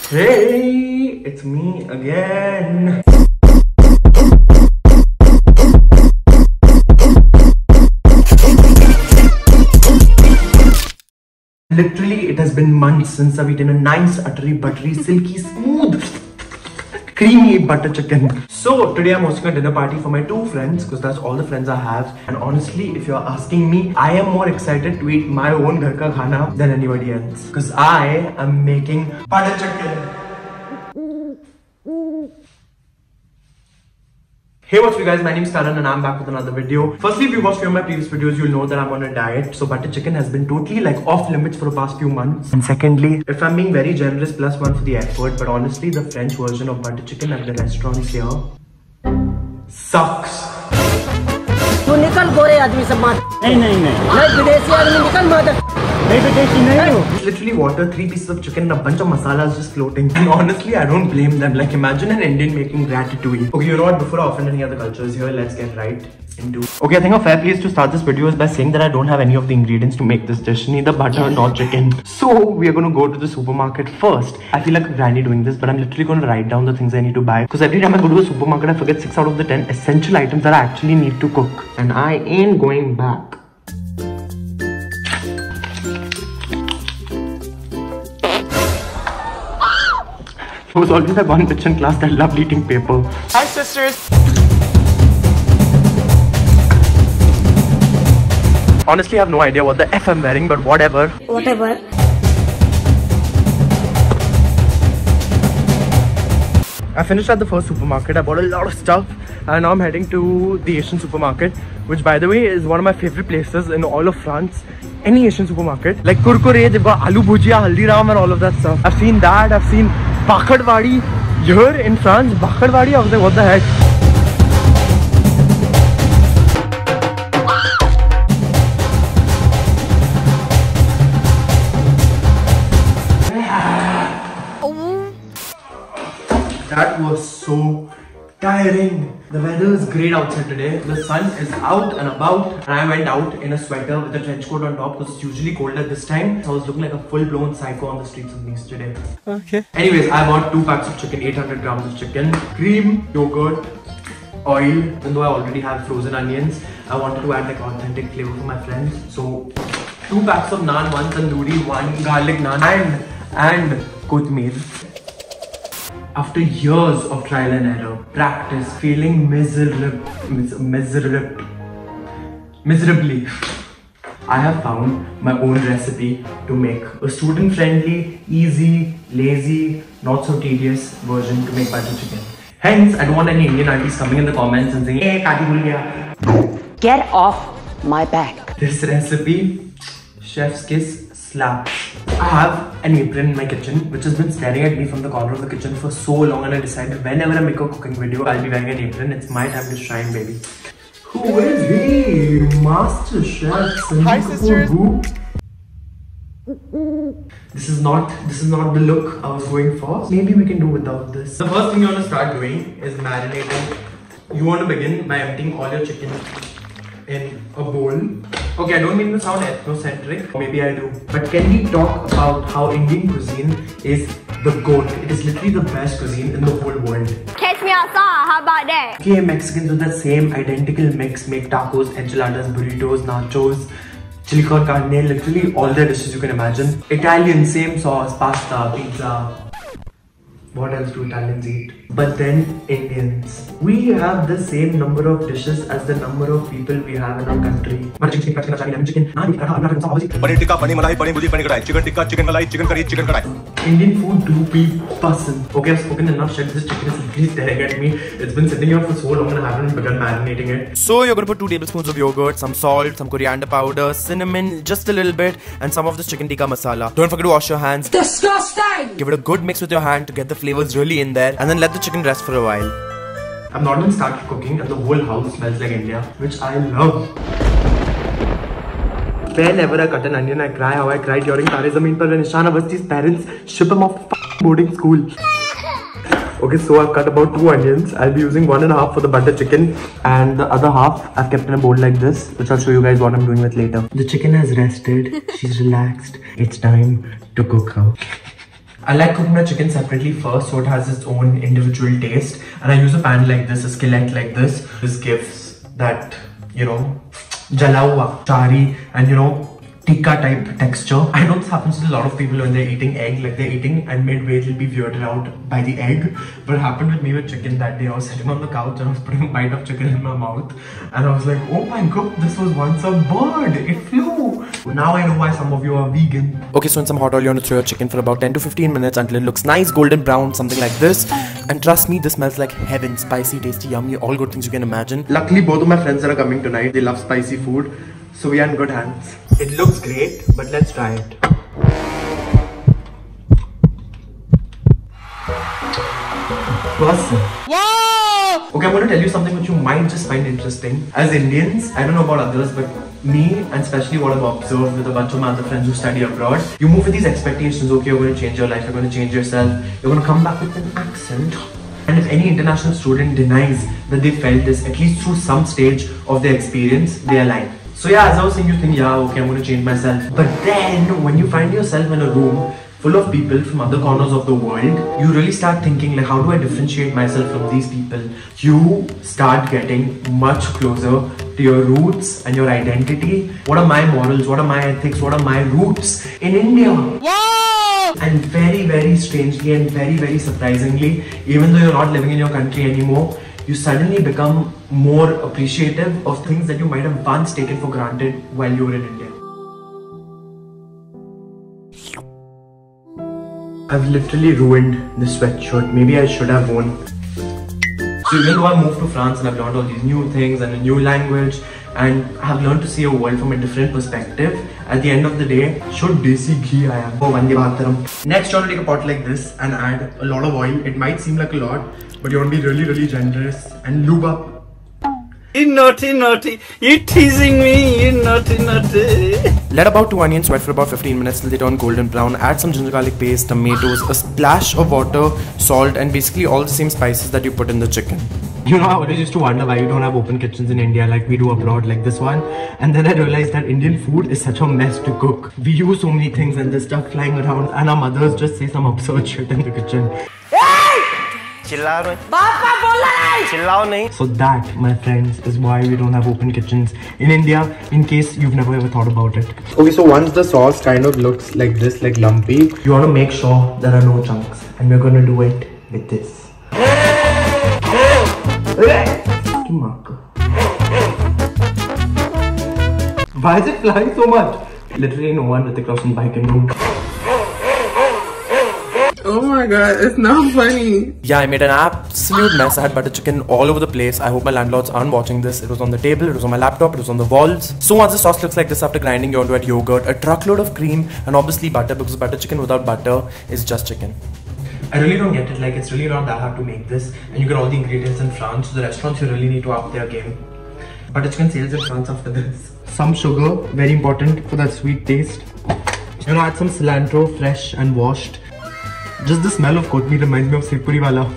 Hey, it's me again. Literally, it has been months since I've eaten a nice, uttery, buttery, silky, smooth, creamy butter chicken. So today I'm hosting a dinner party for my two friends because that's all the friends I have. And honestly, if you're asking me, I am more excited to eat my own ghar ka khana than anybody else because I am making butter chicken. Hey, what's up guys, my name is Karan and I'm back with another video. Firstly, if you watched any of my previous videos, you'll know that I'm on a diet. So butter chicken has been totally like off limits for the past few months. And secondly, if I'm being very generous, +1 for the effort. But honestly, the French version of butter chicken at the restaurants here sucks. तू निकल गोरे आदमी से मत नहीं विदेशी आदमी निकल मत It's literally water, 3 pieces of chicken and a bunch of masalas just floating. And honestly, I don't blame them. Like imagine an Indian making ratatouille. Okay, you know what, before I offend any other cultures here, let's get right into. Okay, I think a fair place to start this video is by saying that I don't have any of the ingredients to make this dish, neither butter nor chicken. So we are going to go to the supermarket first. I feel like a granny doing this, but I'm literally going to write down the things I need to buy because every time I go to a supermarket, I forget 6 out of the 10 essential items that I actually need to cook, and I ain't going back. I was always that one bitch in class that loved eating paper. Hi sisters! Honestly, I have no idea what the F I'm wearing, but whatever. whatever. I finished at the first supermarket. I bought a lot of stuff and now I'm heading to the Asian supermarket, which by the way is one of my favorite places in all of France. Any Asian supermarket. Like Kurkure, they've got Aloo Bhujia, Haldiram and all of that stuff. I've seen that. I've seen Bakadwadi here in France. Bakadwadi, I was like, what the heck? That was so tiring. The weather is great outside today. The sun is out and about, and I went out in a sweater with a trench coat on top because it's usually cold at this time. So I was looking like a full-blown psycho on the streets of Nice today. Okay. Anyways, I bought 2 packs of chicken, 800 grams of chicken, cream, yogurt, oil. Even though I already have frozen onions, I wanted to add like authentic flavor for my friends. So 2 packs of naan, 1 tandoori, 1 garlic naan, and kothmeer. After years of trial and error, practice, feeling miserably, I have found my own recipe to make a student-friendly, easy, lazy, not so tedious version to make butter chicken. Hence, I don't want any Indian aunties coming in the comments and saying, "Hey, Kati bhul gaya." Get off my back. This recipe, chef's kiss, slaps. I have an apron in my kitchen which has been staring at me from the corner of the kitchen for so long, and I decided whenever I make a cooking video, I'll be wearing an apron. It's my time to shine, baby. Who is he? Master Chef. Hi, sisters. This is not the look I was going for. Maybe we can do without this. The first thing you want to start doing is marinating. You want to begin by emptying all your chicken in a bowl. Okay, I don't mean to sound ethnocentric, maybe I do. But can we talk about how Indian cuisine is the GOAT? It is literally the best cuisine in the whole world. Catch me outside, how about that? Okay, Mexicans with that same identical mix make tacos, enchiladas, burritos, nachos, chili con carne, literally all the dishes you can imagine. Italian, same sauce, pasta, pizza. What else do Italians eat? But then Indians. We have the same number of dishes as the number of people we have in our country. Lemon chicken, paneer tikka, paneer malai, paneer bhurji, paneer kadai, chicken tikka, chicken malai, chicken curry, chicken kadai. Indian food do be bussin'. Okay, I've spoken enough shit. This chicken is literally staring at me. It's been sitting here for so long and I haven't begun marinating it. So you're gonna put 2 tablespoons of yogurt, some salt, some coriander powder, cinnamon, just a little bit, and some of this chicken tikka masala. Don't forget to wash your hands. Disgusting! Give it a good mix with your hand to get the flavors really in there, and then let the chicken rest for a while. I've not even started cooking and the whole house smells like India, which I love. Whenever I cut an onion, I cry how I cried during Tare Zameen Par when Ishan Awasthi's parents ship him off boarding school. Okay, so I've cut about 2 onions. I'll be using 1.5 for the butter chicken, and the other half I've kept in a bowl like this, which I'll show you guys what I'm doing with later. The chicken has rested. She's relaxed. It's time to cook her. I like cooking my chicken separately first, so it has its own individual taste. And I use a pan like this, a skillet like this. This gives that, you know, jala hua, chari, and you know, tikka type texture. I know this happens to a lot of people when they're eating egg, like they're eating and midway it'll be weirded out by the egg. But it happened with me with chicken that day. I was sitting on the couch and I was putting a bite of chicken in my mouth and I was like, oh my god, this was once a bird, it flew. Now I know why some of you are vegan. Okay, so in some hot oil you want to throw your chicken for about 10 to 15 minutes until it looks nice, golden brown, something like this. And trust me, this smells like heaven. Spicy, tasty, yummy, all good things you can imagine. Luckily both of my friends that are coming tonight, they love spicy food. So we are in good hands. It looks great, but let's try it. Wow! Okay, I'm going to tell you something which you might just find interesting. As Indians, I don't know about others, but me, and especially what I've observed with a bunch of my other friends who study abroad, you move with these expectations. Okay, you're going to change your life, you're going to change yourself, you're going to come back with an accent. And if any international student denies that they felt this, at least through some stage of their experience, they are lying. So yeah, as I was saying, you think, yeah, okay, I'm going to change myself. But then, when you find yourself in a room full of people from other corners of the world, you really start thinking, like, how do I differentiate myself from these people? You start getting much closer to your roots and your identity. What are my morals? What are my ethics? What are my roots in India? Wow! And very, very strangely and very, very surprisingly, even though you're not living in your country anymore, you suddenly become more appreciative of things that you might have once taken for granted while you were in India. I've literally ruined this sweatshirt. Maybe I should have worn. So even though I moved to France and I've learned all these new things and a new language and I've learned to see a world from a different perspective, at the end of the day, should desi ghee I am. Oh, Vande Bhataram. Next, you want to take a pot like this and add a lot of oil. It might seem like a lot, but you want to be really, really generous and lube up. You naughty, naughty. You teasing me. You naughty, naughty. Let about 2 onions sweat for about 15 minutes till they turn golden brown. Add some ginger garlic paste, tomatoes, a splash of water, salt, and basically all the same spices that you put in the chicken. You know, I always used to wonder why you don't have open kitchens in India like we do abroad, like this one. And then I realized that Indian food is such a mess to cook. We use so many things and there's stuff flying around and our mothers just say some absurd shit in the kitchen. So that, my friends, is why we don't have open kitchens in India, in case you've never ever thought about it. Okay, so once the sauce kind of looks like this, like lumpy, you want to make sure there are no chunks. And we're going to do it with this. Why is it flying so much? Literally no one with the cross and bike can do. Oh my god, it's not funny. Yeah, I made an absolute mess. I had butter chicken all over the place. I hope my landlords aren't watching this. It was on the table, it was on my laptop, it was on the walls. So once the sauce looks like this after grinding, you want to add yogurt, a truckload of cream, and obviously butter, because butter chicken without butter is just chicken. I really don't get it, like it's really not that hard to make this and you get all the ingredients in France, so the restaurants you really need to up their game. Butter chicken sales in France after this. Some sugar, very important for that sweet taste. You know, add some cilantro, fresh and washed. Just the smell of kothmeer reminds me of Sirpuri wala.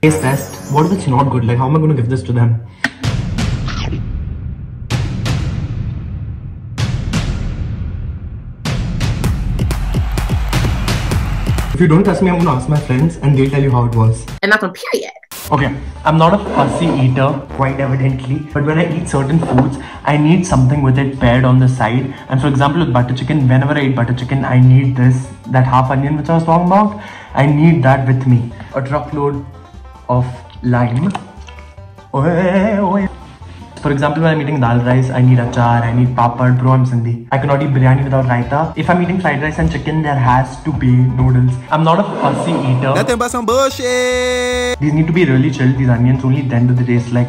Taste test. What if it's not good? Like, how am I going to give this to them? If you don't trust me, I'm going to ask my friends and they'll tell you how it was. And that's on period. Okay, I'm not a fussy eater, quite evidently, but when I eat certain foods, I need something with it paired on the side. And for example, with butter chicken, whenever I eat butter chicken, I need that half onion which I was talking about. I need that with me. A truckload of lime. For example, when I'm eating dal rice, I need achar, I need papad. Bro, I'm Sindhi. I cannot eat biryani without raita. If I'm eating fried rice and chicken, there has to be noodles. I'm not a fussy eater. Nothing but some bullshit. These need to be really chilled, these onions, only then do they taste like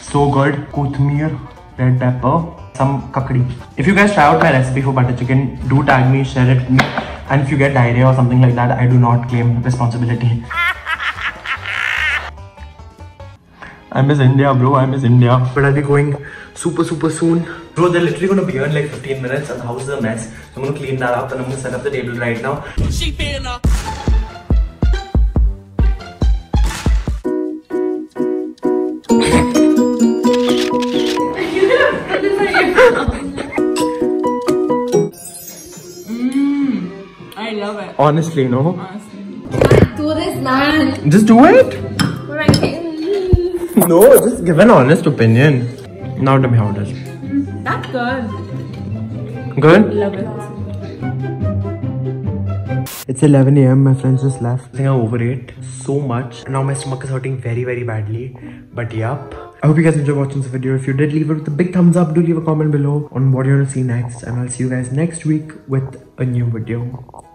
so good. Kothmeer, red pepper, some kakdi. If you guys try out my recipe for butter chicken, do tag me, share it with me. And if you get diarrhea or something like that, I do not claim responsibility. I miss India, bro. I miss India. But I'll be going super soon. Bro, they're literally going to be here in like 15 minutes and the house is a mess. So I'm going to clean that up and I'm going to set up the table right now. I love it. Honestly, no? Honestly. Do this, man. Just do it. But I can't. No, just give an honest opinion. Now tell me how it is. That's good. Good? Love it. It's 11 a.m. My friends just left. I think I overate so much. Now my stomach is hurting very, very badly. But yup. I hope you guys enjoyed watching this video. If you did, leave it with a big thumbs up. Do leave a comment below on what you want to see next. And I'll see you guys next week with a new video.